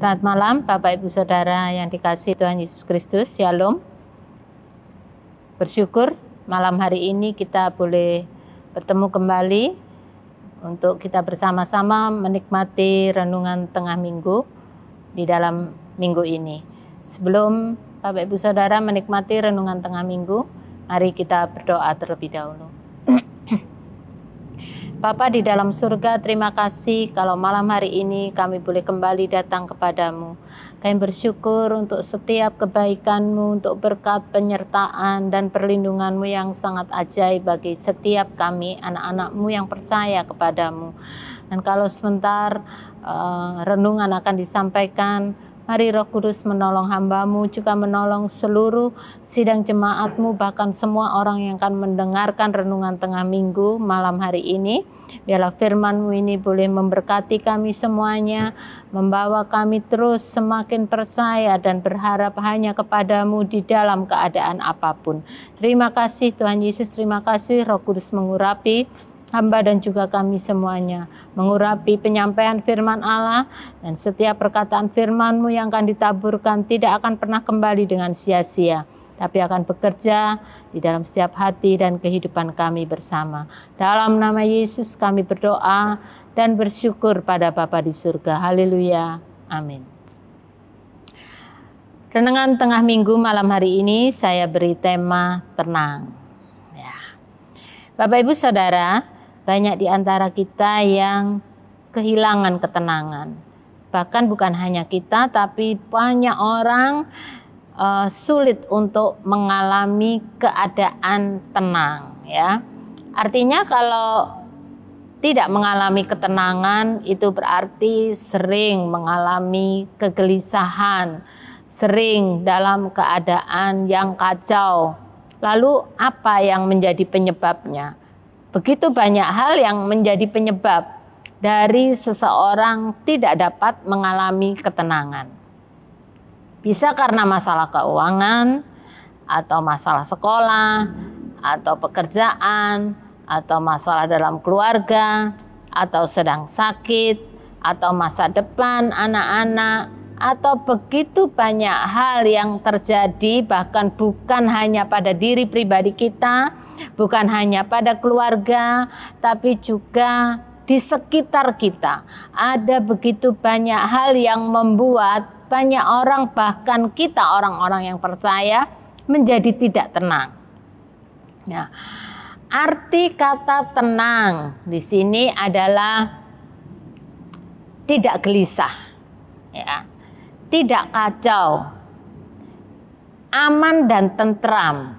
Selamat malam Bapak Ibu Saudara yang dikasihi Tuhan Yesus Kristus. Shalom. Bersyukur malam hari ini kita boleh bertemu kembali untuk kita bersama-sama menikmati renungan tengah minggu di dalam minggu ini. Sebelum Bapak Ibu Saudara menikmati renungan tengah minggu, mari kita berdoa terlebih dahulu. Bapa di dalam surga, terima kasih kalau malam hari ini kami boleh kembali datang kepadamu. Kami bersyukur untuk setiap kebaikan-Mu, untuk berkat penyertaan dan perlindungan-Mu yang sangat ajaib bagi setiap kami, anak-anak-Mu yang percaya kepadamu. Dan kalau sebentar renungan akan disampaikan, mari Roh Kudus menolong hamba-Mu, juga menolong seluruh sidang jemaat-Mu, bahkan semua orang yang akan mendengarkan renungan tengah minggu malam hari ini. Biarlah firman-Mu ini boleh memberkati kami semuanya, membawa kami terus semakin percaya dan berharap hanya kepadamu di dalam keadaan apapun. Terima kasih Tuhan Yesus, terima kasih Roh Kudus mengurapi hamba dan juga kami semuanya, mengurapi penyampaian firman Allah, dan setiap perkataan firman-Mu yang akan ditaburkan tidak akan pernah kembali dengan sia-sia, tapi akan bekerja di dalam setiap hati dan kehidupan kami bersama. Dalam nama Yesus kami berdoa dan bersyukur pada Bapa di surga. Haleluya. Amin. Renungan tengah minggu malam hari ini saya beri tema tenang. Ya. Bapak Ibu Saudara, banyak di antara kita yang kehilangan ketenangan. Bahkan bukan hanya kita, tapi banyak orang sulit untuk mengalami keadaan tenang. Ya, artinya kalau tidak mengalami ketenangan itu berarti sering mengalami kegelisahan, sering dalam keadaan yang kacau. Lalu apa yang menjadi penyebabnya? Begitu banyak hal yang menjadi penyebab dari seseorang tidak dapat mengalami ketenangan. Bisa karena masalah keuangan, atau masalah sekolah, atau pekerjaan, atau masalah dalam keluarga, atau sedang sakit, atau masa depan anak-anak, atau begitu banyak hal yang terjadi, bahkan bukan hanya pada diri pribadi kita, bukan hanya pada keluarga, tapi juga di sekitar kita. Ada begitu banyak hal yang membuat banyak orang, bahkan kita orang-orang yang percaya, menjadi tidak tenang. Ya. Arti kata tenang di sini adalah tidak gelisah, ya, tidak kacau, aman dan tentram.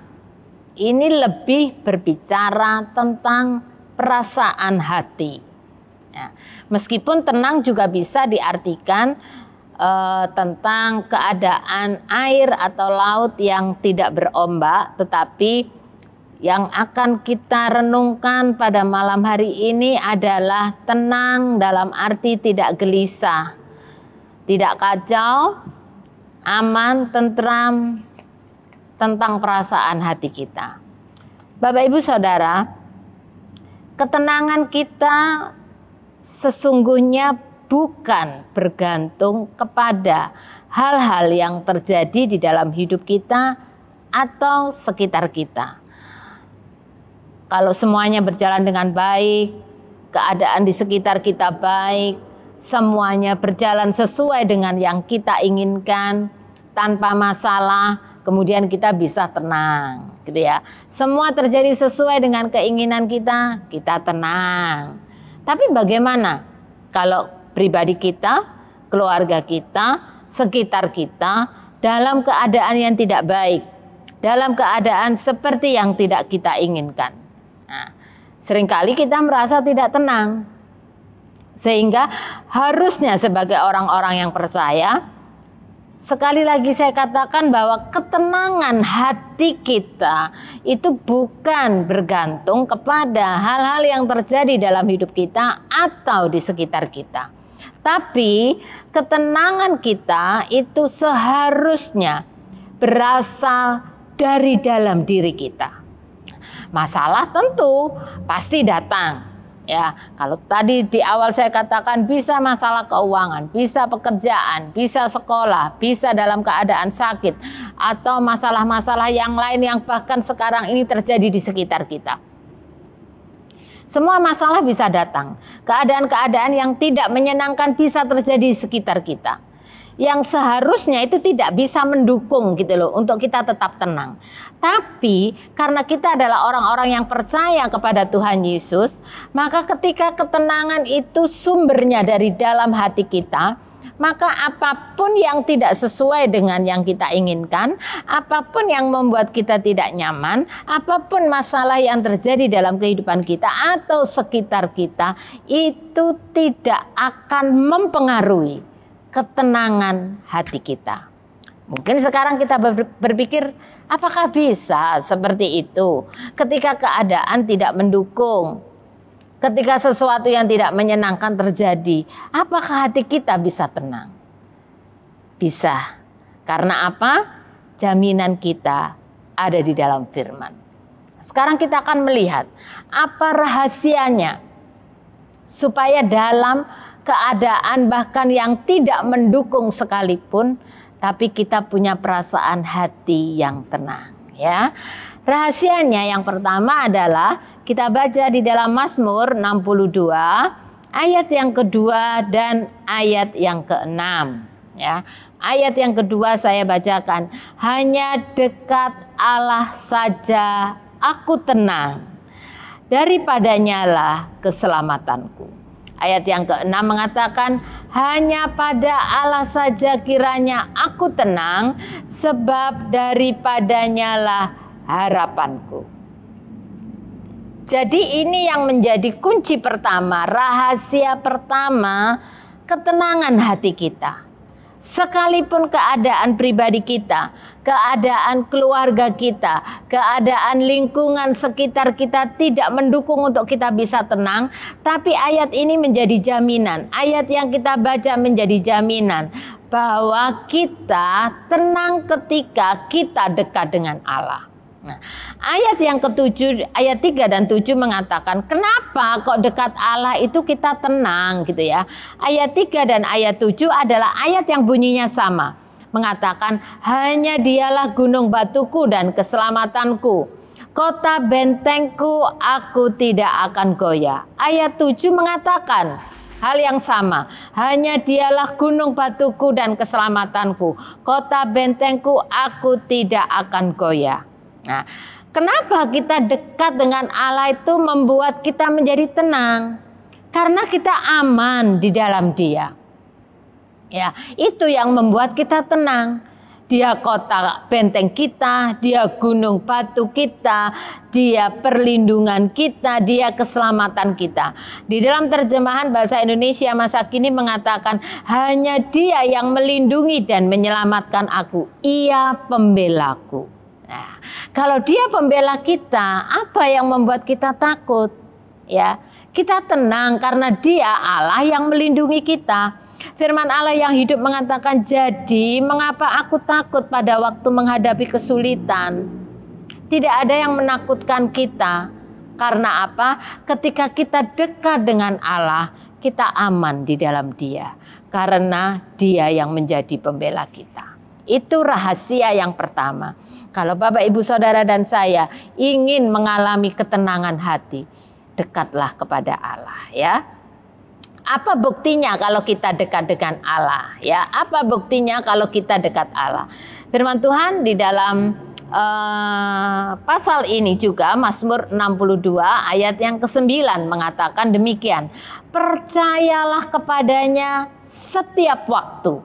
Ini lebih berbicara tentang perasaan hati. Ya. Meskipun tenang juga bisa diartikan tentang keadaan air atau laut yang tidak berombak, tetapi yang akan kita renungkan pada malam hari ini adalah tenang dalam arti tidak gelisah, tidak kacau, aman, tentram, tentang perasaan hati kita. Bapak Ibu Saudara, ketenangan kita sesungguhnya bukan bergantung kepada hal-hal yang terjadi di dalam hidup kita atau sekitar kita. Kalau semuanya berjalan dengan baik, keadaan di sekitar kita baik, semuanya berjalan sesuai dengan yang kita inginkan, tanpa masalah, kemudian kita bisa tenang, gitu ya. Semua terjadi sesuai dengan keinginan kita, kita tenang. Tapi bagaimana kalau pribadi kita, keluarga kita, sekitar kita dalam keadaan yang tidak baik, dalam keadaan seperti yang tidak kita inginkan? Nah, seringkali kita merasa tidak tenang, sehingga harusnya sebagai orang-orang yang percaya, sekali lagi saya katakan bahwa ketenangan hati kita itu bukan bergantung kepada hal-hal yang terjadi dalam hidup kita atau di sekitar kita. Tapi ketenangan kita itu seharusnya berasal dari dalam diri kita. Masalah tentu pasti datang. Ya, kalau tadi di awal saya katakan bisa masalah keuangan, bisa pekerjaan, bisa sekolah, bisa dalam keadaan sakit, atau masalah-masalah yang lain yang bahkan sekarang ini terjadi di sekitar kita. Semua masalah bisa datang. Keadaan-keadaan yang tidak menyenangkan bisa terjadi di sekitar kita, yang seharusnya itu tidak bisa mendukung gitu loh untuk kita tetap tenang. Tapi karena kita adalah orang-orang yang percaya kepada Tuhan Yesus, maka ketika ketenangan itu sumbernya dari dalam hati kita, maka apapun yang tidak sesuai dengan yang kita inginkan, apapun yang membuat kita tidak nyaman, apapun masalah yang terjadi dalam kehidupan kita atau sekitar kita, itu tidak akan mempengaruhi ketenangan hati kita. Mungkin sekarang kita berpikir, apakah bisa seperti itu ketika keadaan tidak mendukung, ketika sesuatu yang tidak menyenangkan terjadi, apakah hati kita bisa tenang? Bisa. Karena apa? Jaminan kita ada di dalam firman. Sekarang kita akan melihat apa rahasianya supaya dalam keadaan bahkan yang tidak mendukung sekalipun, tapi kita punya perasaan hati yang tenang, ya. Rahasianya yang pertama adalah kita baca di dalam Mazmur 62 ayat yang kedua dan ayat yang keenam, ya. Ayat yang kedua saya bacakan, hanya dekat Allah saja aku tenang, daripadanya lah keselamatanku. Ayat yang keenam mengatakan, hanya pada Allah saja kiranya aku tenang, sebab daripadanya lah harapanku. Jadi ini yang menjadi kunci pertama, rahasia pertama ketenangan hati kita. Sekalipun keadaan pribadi kita, keadaan keluarga kita, keadaan lingkungan sekitar kita tidak mendukung untuk kita bisa tenang, tapi ayat ini menjadi jaminan. Ayat yang kita baca menjadi jaminan bahwa kita tenang ketika kita dekat dengan Allah. Nah, ayat yang ketujuh, ayat 3 dan 7 mengatakan kenapa kok dekat Allah itu kita tenang gitu ya. Ayat 3 dan ayat 7 adalah ayat yang bunyinya sama. Mengatakan hanya dialah gunung batuku dan keselamatanku, kota bentengku, aku tidak akan goyah. Ayat 7 mengatakan hal yang sama, hanya dialah gunung batuku dan keselamatanku, kota bentengku, aku tidak akan goyah. Nah, kenapa kita dekat dengan Allah itu membuat kita menjadi tenang? Karena kita aman di dalam Dia. Ya, itu yang membuat kita tenang. Dia kota benteng kita, Dia gunung batu kita, Dia perlindungan kita, Dia keselamatan kita. Di dalam terjemahan bahasa Indonesia masa kini mengatakan, hanya Dia yang melindungi dan menyelamatkan aku, Ia pembelaku. Nah, kalau Dia pembela kita, apa yang membuat kita takut? Ya, kita tenang karena Dia Allah yang melindungi kita. Firman Allah yang hidup mengatakan, jadi mengapa aku takut pada waktu menghadapi kesulitan? Tidak ada yang menakutkan kita. Karena apa? Ketika kita dekat dengan Allah, kita aman di dalam Dia. Karena Dia yang menjadi pembela kita. Itu rahasia yang pertama. Kalau Bapak, Ibu, Saudara dan saya ingin mengalami ketenangan hati, dekatlah kepada Allah, ya. Apa buktinya kalau kita dekat dengan Allah? Ya, apa buktinya kalau kita dekat Allah? Firman Tuhan di dalam pasal ini juga, Mazmur 62 ayat yang ke-9 mengatakan demikian. Percayalah kepadanya setiap waktu,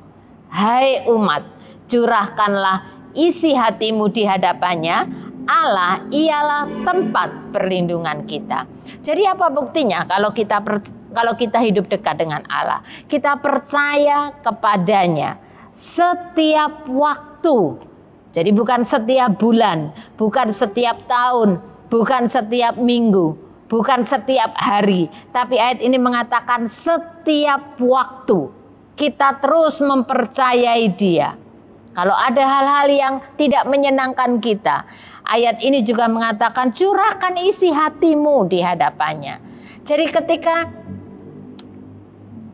hai umat, curahkanlah isi hatimu di hadapannya. Allah ialah tempat perlindungan kita. Jadi apa buktinya kalau kita hidup dekat dengan Allah? Kita percaya kepadanya setiap waktu. Jadi bukan setiap bulan, bukan setiap tahun, bukan setiap minggu, bukan setiap hari. Tapi ayat ini mengatakan setiap waktu kita terus mempercayai Dia. Kalau ada hal-hal yang tidak menyenangkan kita, ayat ini juga mengatakan curahkan isi hatimu di hadapannya. Jadi ketika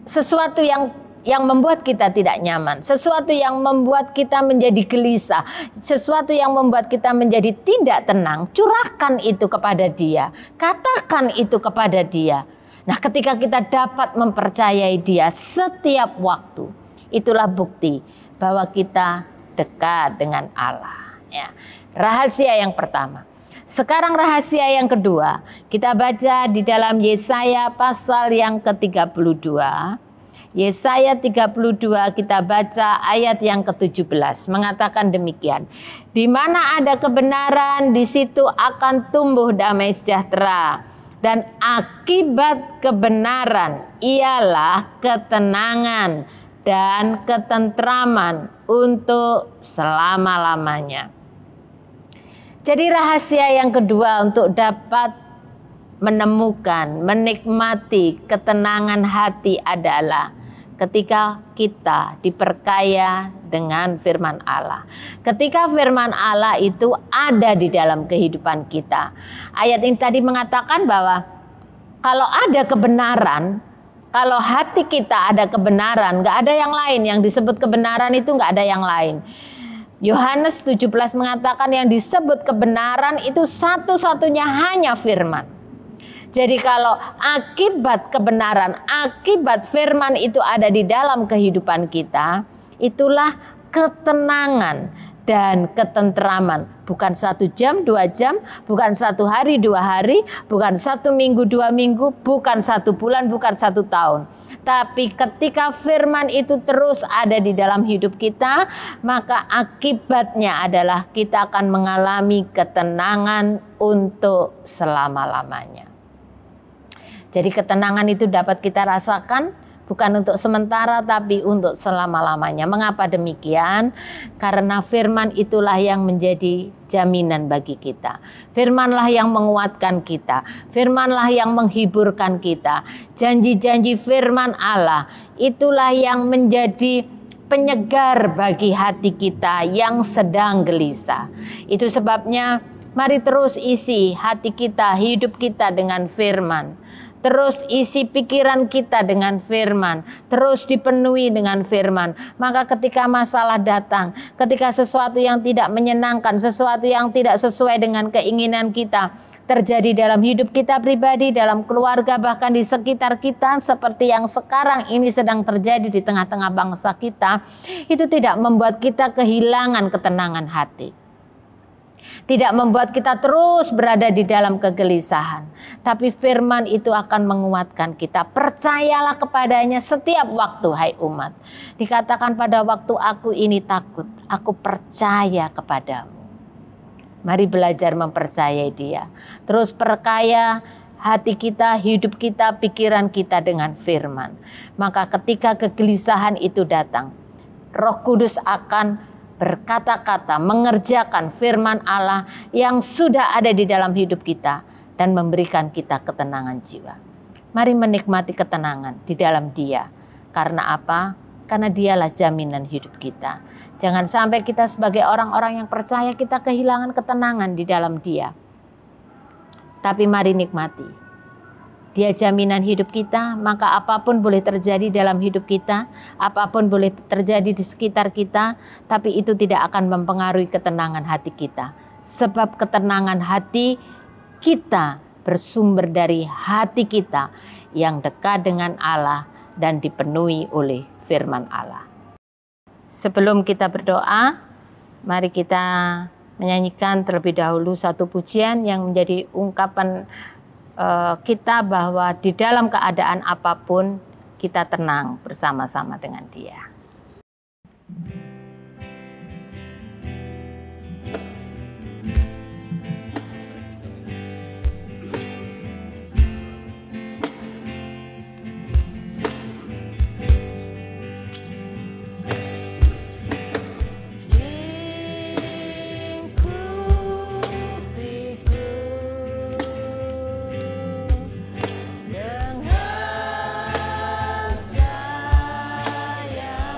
sesuatu yang membuat kita tidak nyaman, sesuatu yang membuat kita menjadi gelisah, sesuatu yang membuat kita menjadi tidak tenang, curahkan itu kepada Dia, katakan itu kepada Dia. Nah, ketika kita dapat mempercayai Dia setiap waktu, itulah bukti bahwa kita dekat dengan Allah. Ya. Rahasia yang pertama. Sekarang rahasia yang kedua, kita baca di dalam Yesaya pasal yang ke-32. Yesaya 32 kita baca ayat yang ke-17 mengatakan demikian. Di mana ada kebenaran, di situ akan tumbuh damai sejahtera, dan akibat kebenaran ialah ketenangan dan ketentraman untuk selama-lamanya. Jadi rahasia yang kedua untuk dapat menemukan, menikmati ketenangan hati adalah ketika kita diperkaya dengan firman Allah. Ketika firman Allah itu ada di dalam kehidupan kita. Ayat ini tadi mengatakan bahwa kalau ada kebenaran, kalau hati kita ada kebenaran, gak ada yang lain. Yang disebut kebenaran itu gak ada yang lain. Yohanes 17 mengatakan yang disebut kebenaran itu satu-satunya hanya firman. Jadi kalau akibat kebenaran, akibat firman itu ada di dalam kehidupan kita, itulah ketenangan dan ketentraman. Bukan 1 jam, 2 jam, bukan 1 hari, 2 hari, bukan 1 minggu, 2 minggu, bukan 1 bulan, bukan 1 tahun. Tapi ketika firman itu terus ada di dalam hidup kita, maka akibatnya adalah kita akan mengalami ketenangan untuk selama-lamanya. Jadi ketenangan itu dapat kita rasakan bukan untuk sementara tapi untuk selama-lamanya. Mengapa demikian? Karena firman itulah yang menjadi jaminan bagi kita. Firmanlah yang menguatkan kita. Firmanlah yang menghiburkan kita. Janji-janji firman Allah itulah yang menjadi penyegar bagi hati kita yang sedang gelisah. Itu sebabnya mari terus isi hati kita, hidup kita dengan firman. Terus isi pikiran kita dengan firman. Terus dipenuhi dengan firman. Maka ketika masalah datang, ketika sesuatu yang tidak menyenangkan, sesuatu yang tidak sesuai dengan keinginan kita terjadi dalam hidup kita pribadi, dalam keluarga, bahkan di sekitar kita, seperti yang sekarang ini sedang terjadi di tengah-tengah bangsa kita, itu tidak membuat kita kehilangan ketenangan hati. Tidak membuat kita terus berada di dalam kegelisahan. Tapi firman itu akan menguatkan kita. Percayalah kepadanya setiap waktu, hai umat. Dikatakan pada waktu aku ini takut, aku percaya kepadamu. Mari belajar mempercayai Dia. Terus perkaya hati kita, hidup kita, pikiran kita dengan firman. Maka ketika kegelisahan itu datang, Roh Kudus akan berkata-kata, mengerjakan firman Allah yang sudah ada di dalam hidup kita dan memberikan kita ketenangan jiwa. Mari menikmati ketenangan di dalam Dia. Karena apa? Karena Dialah jaminan hidup kita. Jangan sampai kita sebagai orang-orang yang percaya kita kehilangan ketenangan di dalam Dia. Tapi mari nikmati. Dia jaminan hidup kita, maka apapun boleh terjadi dalam hidup kita, apapun boleh terjadi di sekitar kita, tapi itu tidak akan mempengaruhi ketenangan hati kita. Sebab ketenangan hati kita bersumber dari hati kita yang dekat dengan Allah dan dipenuhi oleh firman Allah. Sebelum kita berdoa, mari kita menyanyikan terlebih dahulu satu pujian yang menjadi ungkapan kita bahwa di dalam keadaan apapun kita tenang bersama-sama dengan Dia. Dengan saya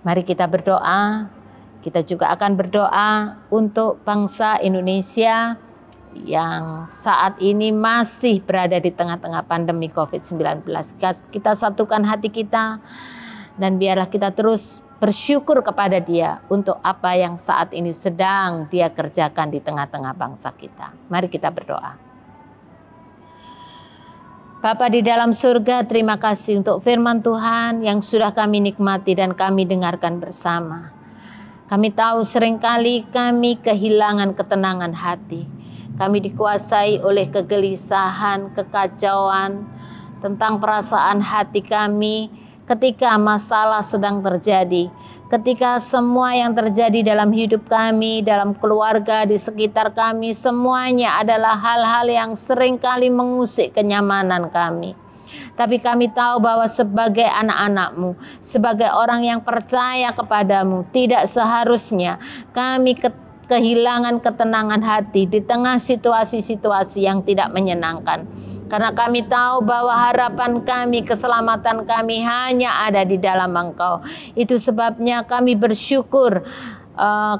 Mari kita berdoa. Kita juga akan berdoa untuk bangsa Indonesia yang saat ini masih berada di tengah-tengah pandemi COVID-19. Kita satukan hati kita dan biarlah kita terus bersyukur kepada Dia untuk apa yang saat ini sedang Dia kerjakan di tengah-tengah bangsa kita. Mari kita berdoa. Bapa di dalam surga, terima kasih untuk firman Tuhan yang sudah kami nikmati dan kami dengarkan bersama. Kami tahu seringkali kami kehilangan ketenangan hati. Kami dikuasai oleh kegelisahan, kekacauan tentang perasaan hati kami ketika masalah sedang terjadi. Ketika semua yang terjadi dalam hidup kami, dalam keluarga, di sekitar kami, semuanya adalah hal-hal yang seringkali mengusik kenyamanan kami. Tapi kami tahu bahwa sebagai anak-anak-Mu, sebagai orang yang percaya kepadamu, tidak seharusnya kami kehilangan ketenangan hati di tengah situasi-situasi yang tidak menyenangkan. Karena kami tahu bahwa harapan kami, keselamatan kami hanya ada di dalam Engkau. Itu sebabnya kami bersyukur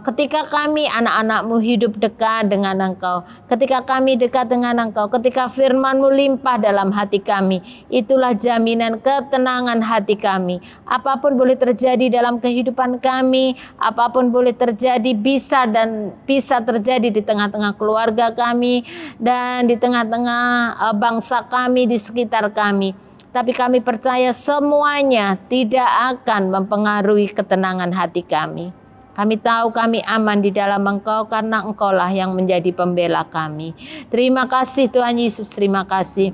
ketika kami anak-anak-Mu hidup dekat dengan Engkau, ketika kami dekat dengan Engkau, ketika firman-Mu limpah dalam hati kami, itulah jaminan ketenangan hati kami. Apapun boleh terjadi dalam kehidupan kami, apapun boleh terjadi bisa terjadi di tengah-tengah keluarga kami dan di tengah-tengah bangsa kami, di sekitar kami. Tapi kami percaya semuanya tidak akan mempengaruhi ketenangan hati kami. Kami tahu kami aman di dalam Engkau karena Engkaulah yang menjadi pembela kami. Terima kasih Tuhan Yesus, terima kasih.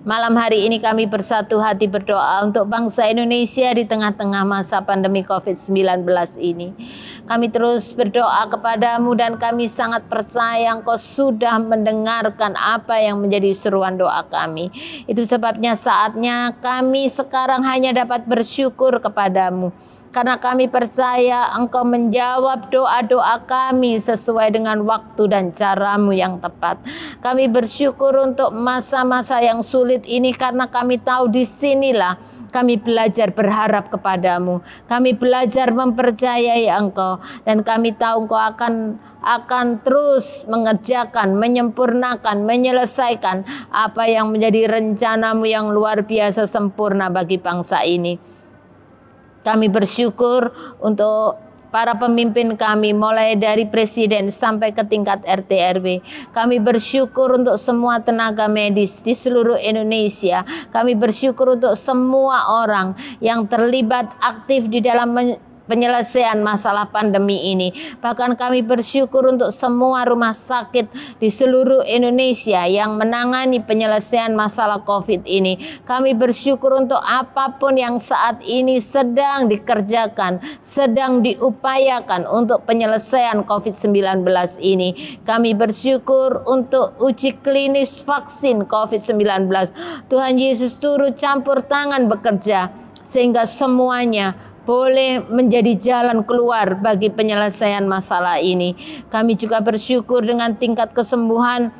Malam hari ini kami bersatu hati berdoa untuk bangsa Indonesia di tengah-tengah masa pandemi COVID-19 ini. Kami terus berdoa kepadamu dan kami sangat percaya Engkau sudah mendengarkan apa yang menjadi seruan doa kami. Itu sebabnya saatnya kami sekarang hanya dapat bersyukur kepadamu. Karena kami percaya Engkau menjawab doa-doa kami sesuai dengan waktu dan cara-Mu yang tepat. Kami bersyukur untuk masa-masa yang sulit ini karena kami tahu di sinilah kami belajar berharap kepadamu. Kami belajar mempercayai Engkau dan kami tahu Engkau akan terus mengerjakan, menyempurnakan, menyelesaikan apa yang menjadi rencana-Mu yang luar biasa sempurna bagi bangsa ini. Kami bersyukur untuk para pemimpin kami mulai dari presiden sampai ke tingkat RT RW. Kami bersyukur untuk semua tenaga medis di seluruh Indonesia. Kami bersyukur untuk semua orang yang terlibat aktif di dalam penyelesaian masalah pandemi ini. Bahkan kami bersyukur untuk semua rumah sakit di seluruh Indonesia yang menangani penyelesaian masalah COVID ini. Kami bersyukur untuk apapun yang saat ini sedang dikerjakan, sedang diupayakan untuk penyelesaian COVID-19 ini. Kami bersyukur untuk uji klinis vaksin COVID-19. Tuhan Yesus turut campur tangan bekerja sehingga semuanya boleh menjadi jalan keluar bagi penyelesaian masalah ini. Kami juga bersyukur dengan tingkat kesembuhan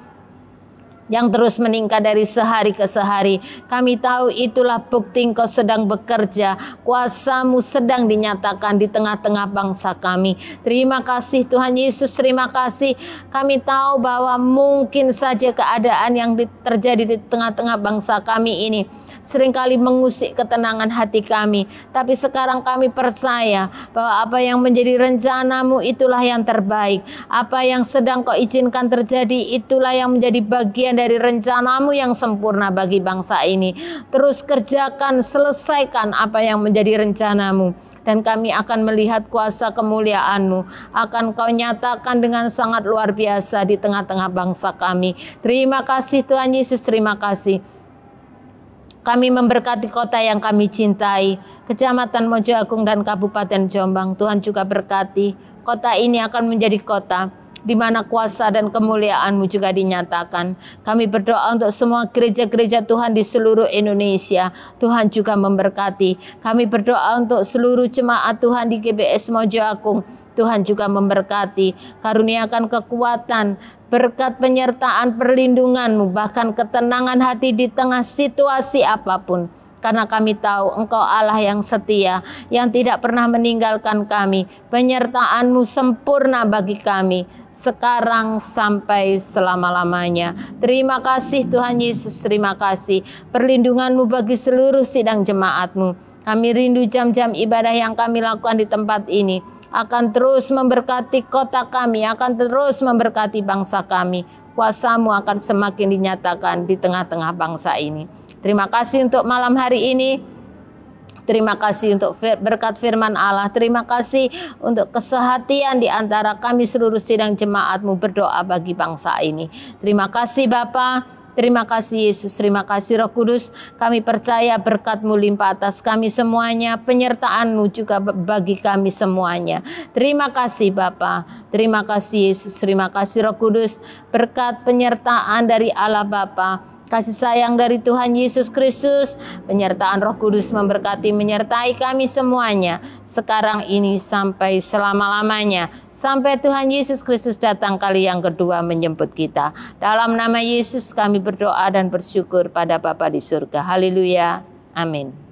yang terus meningkat dari sehari ke sehari. Kami tahu itulah bukti Engkau sedang bekerja. Kuasa-Mu sedang dinyatakan di tengah-tengah bangsa kami. Terima kasih Tuhan Yesus, terima kasih. Kami tahu bahwa mungkin saja keadaan yang terjadi di tengah-tengah bangsa kami ini seringkali mengusik ketenangan hati kami. Tapi sekarang kami percaya bahwa apa yang menjadi rencana-Mu itulah yang terbaik. Apa yang sedang Kau izinkan terjadi itulah yang menjadi bagian dari rencana-Mu yang sempurna bagi bangsa ini. Terus kerjakan, selesaikan apa yang menjadi rencana-Mu. Dan kami akan melihat kuasa kemuliaan-Mu. Akan Kau nyatakan dengan sangat luar biasa di tengah-tengah bangsa kami. Terima kasih Tuhan Yesus, terima kasih. Kami memberkati kota yang kami cintai, Kecamatan Mojo Agung dan Kabupaten Jombang. Tuhan juga berkati, kota ini akan menjadi kota di mana kuasa dan kemuliaan-Mu juga dinyatakan. Kami berdoa untuk semua gereja-gereja Tuhan di seluruh Indonesia. Tuhan juga memberkati. Kami berdoa untuk seluruh jemaat Tuhan di GBS Mojo Agung. Tuhan juga memberkati, karuniakan kekuatan, berkat penyertaan perlindungan-Mu, bahkan ketenangan hati di tengah situasi apapun. karena kami tahu Engkau Allah yang setia, yang tidak pernah meninggalkan kami. Penyertaan-Mu sempurna bagi kami, sekarang sampai selama-lamanya. Terima kasih Tuhan Yesus, terima kasih. Perlindungan-Mu bagi seluruh sidang jemaat-Mu. Kami rindu jam-jam ibadah yang kami lakukan di tempat ini akan terus memberkati kota kami, akan terus memberkati bangsa kami. Kuasa-Mu akan semakin dinyatakan di tengah-tengah bangsa ini. Terima kasih untuk malam hari ini. Terima kasih untuk berkat firman Allah. Terima kasih untuk kesehatian di antara kami seluruh sidang jemaat-Mu berdoa bagi bangsa ini. Terima kasih Bapa. Terima kasih Yesus, terima kasih Roh Kudus. Kami percaya berkat-Mu limpah atas kami semuanya. Penyertaan-Mu juga bagi kami semuanya. Terima kasih Bapa. Terima kasih Yesus, terima kasih Roh Kudus. Berkat penyertaan dari Allah Bapa, kasih sayang dari Tuhan Yesus Kristus, penyertaan Roh Kudus memberkati menyertai kami semuanya sekarang ini sampai selama-lamanya, sampai Tuhan Yesus Kristus datang kali yang kedua menjemput kita. Dalam nama Yesus kami berdoa dan bersyukur pada Bapa di surga. Haleluya. Amin.